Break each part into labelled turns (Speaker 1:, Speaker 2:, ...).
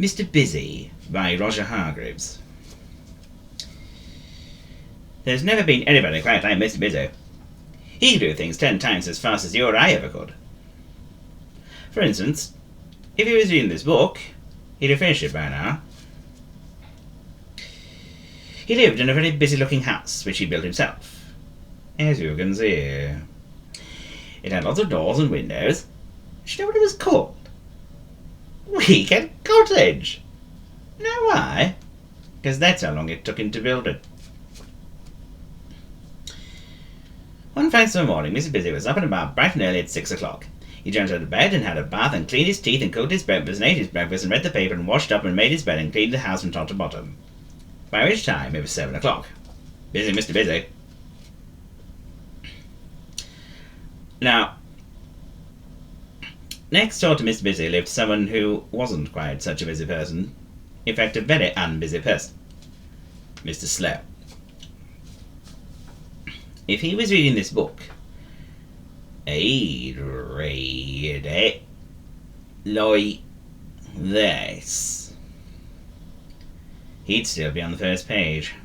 Speaker 1: Mr. Busy by Roger Hargreaves. There's never been anybody quite like Mr. Busy. He can do things 10 times as fast as you or I ever could. For instance, if he was reading this book, he'd have finished it by now. He lived in a very busy-looking house, which he built himself, as you can see. It had lots of doors and windows. Do you know what it was called? Weekend Cottage! You know why? Because that's how long it took him to build it. One fine summer morning, Mr. Busy was up and about bright and early at 6 o'clock. He jumped out of bed and had a bath and cleaned his teeth and cooked his breakfast and ate his breakfast and read the paper and washed up and made his bed and cleaned the house from top to bottom. By which time it was 7 o'clock. Busy Mr. Busy. Now, next door to Mr. Busy lived someone who wasn't quite such a busy person. In fact, a very unbusy person. Mr. Slow. If he was reading this book, he'd read it like this. He'd still be on the first page.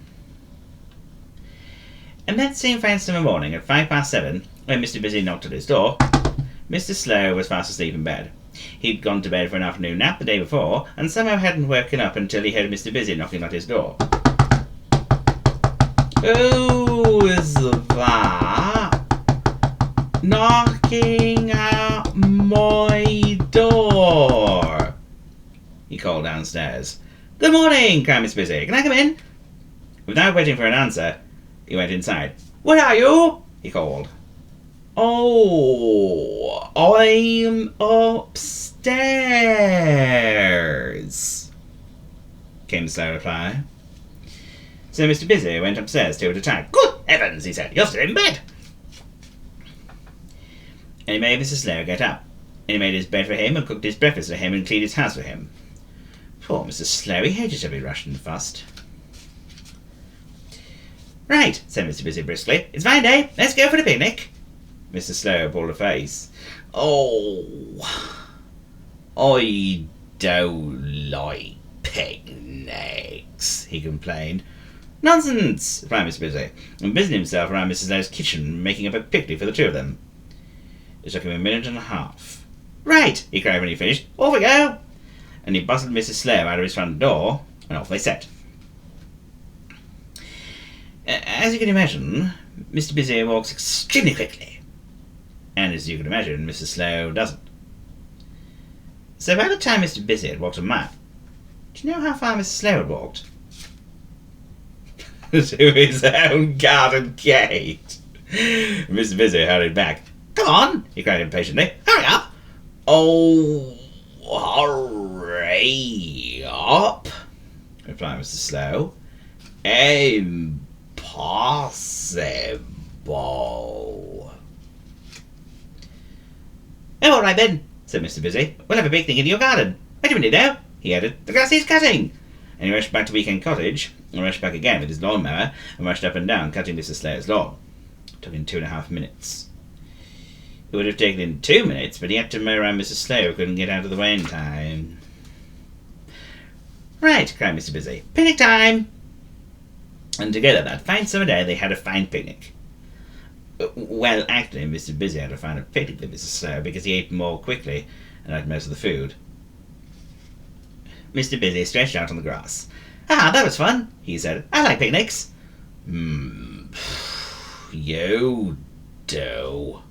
Speaker 1: And that same fine summer morning at 7:05, when Mr. Busy knocked at his door, Mr. Slow was fast asleep in bed. He'd gone to bed for an afternoon nap the day before, and somehow hadn't woken up until he heard Mr. Busy knocking at his door. Who is that knocking at my door? He called downstairs. Good morning, cried Mr. Busy. Can I come in? Without waiting for an answer, he went inside. Where are you? He called. Oh, I'm upstairs, came the slow reply. So Mr. Busy went upstairs two at a time. Good heavens, he said, you're still in bed. And he made Mr. Slow get up. And he made his bed for him and cooked his breakfast for him and cleaned his house for him. Poor Mr. Slow, he hated to be rushed and fussed. Right, said Mr. Busy briskly. It's fine day. Let's go for the picnic. Mr. Slow pulled a face. Oh, I don't like picnics, he complained. Nonsense, replied Mr. Busy, and busied himself around Mrs. Slow's kitchen, making up a picnic for the two of them. It took him a minute and a half. Right, he cried when he finished. Off we go! And he bustled Mrs. Slow out of his front door, and off they set. As you can imagine, Mr. Busy walks extremely quickly. And as you can imagine, Mrs. Slow doesn't. So by the time Mr. Busy had walked a mile, do you know how far Mr. Slow had walked? To his own garden gate. Mr. Busy hurried back. Come on, he cried impatiently. Hurry up. Oh, hurry up, replied Mr. Slow. Impossible. Oh, all right then, said Mr. Busy. We'll have a picnic in your garden. Wait a minute now, he added. The grass is cutting. And he rushed back to Weekend Cottage, and rushed back again with his lawnmower, and rushed up and down, cutting Mr. Slow's lawn. It took him 2.5 minutes. It would have taken him 2 minutes, but he had to mow around Mr. Slow, who couldn't get out of the way in time. Right, cried Mr. Busy. Picnic time! And together that fine summer day they had a fine picnic. Well, actually, Mr. Busy had a finer picnic than Mr. Slow, because he ate more quickly and had most of the food. Mr. Busy stretched out on the grass. Ah, that was fun, he said. I like picnics. You do.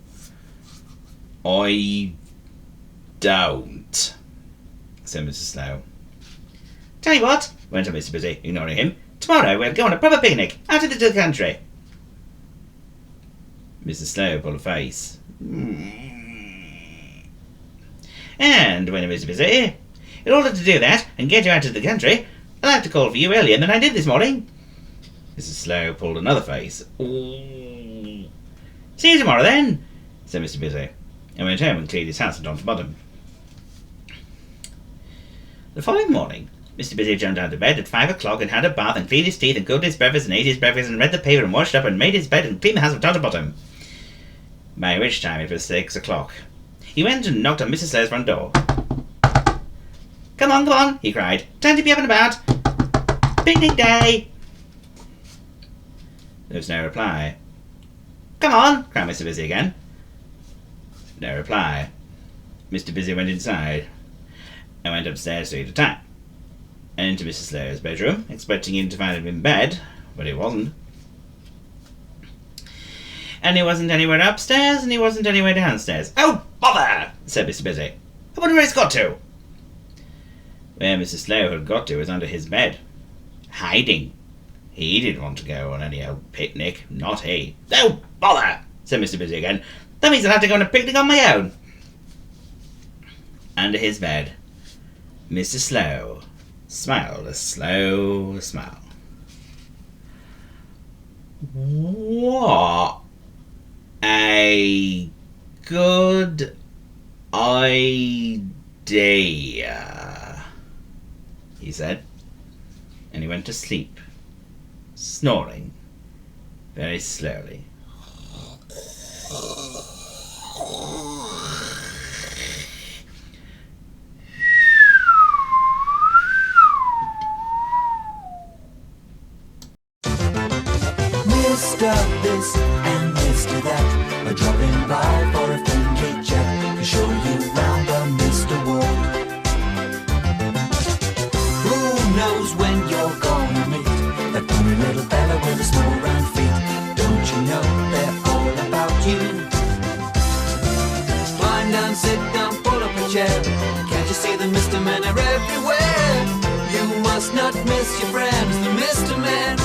Speaker 1: I don't, said Mr. Slow. Tell you what, went on Mr. Busy, ignoring him. Tomorrow we'll go on a proper picnic, out into the country. Mr. Slow pulled a face. And when Mr. Busy, in order to do that and get you out of the country, I'll have to call for you earlier than I did this morning. Mr. Slow pulled another face. See you tomorrow then, said Mr. Busy, and went home and cleaned his house from top to bottom. The following morning, Mr. Busy jumped out of bed at 5 o'clock and had a bath and cleaned his teeth and cooked his breakfast and ate his breakfast and read the paper and washed up and made his bed and cleaned the house from top to bottom. By which time it was 6 o'clock. He went and knocked on Mrs. Slow's front door. Come on, he cried. Time to be up and about. Picnic day. There was no reply. Come on, cried Mr. Busy again. No reply. Mr. Busy went inside and went upstairs 3 at a time, and into Mr. Slow's bedroom, expecting him to find him in bed, but he wasn't. And he wasn't anywhere upstairs, and he wasn't anywhere downstairs. Oh, bother! Said Mr. Busy. I wonder where he's got to. Where Mr. Slow had got to was under his bed, hiding. He didn't want to go on any old picnic, not he. Oh, bother! Said Mr. Busy again. That means I'll have to go on a picnic on my own. Under his bed, Mr. Slow smiled a slow smile. What a good idea, he said, and he went to sleep, snoring very slowly.
Speaker 2: Mr. This and Mr. That are dropping by for a friendly chat to show you round the Mr. World. Who knows when you're gonna meet that funny little fella with the small round feet? Don't you know they're all about you? Climb down, sit down, pull up a chair. Can't you see the Mr. Men are everywhere? You must not miss your friends, the Mr. Men.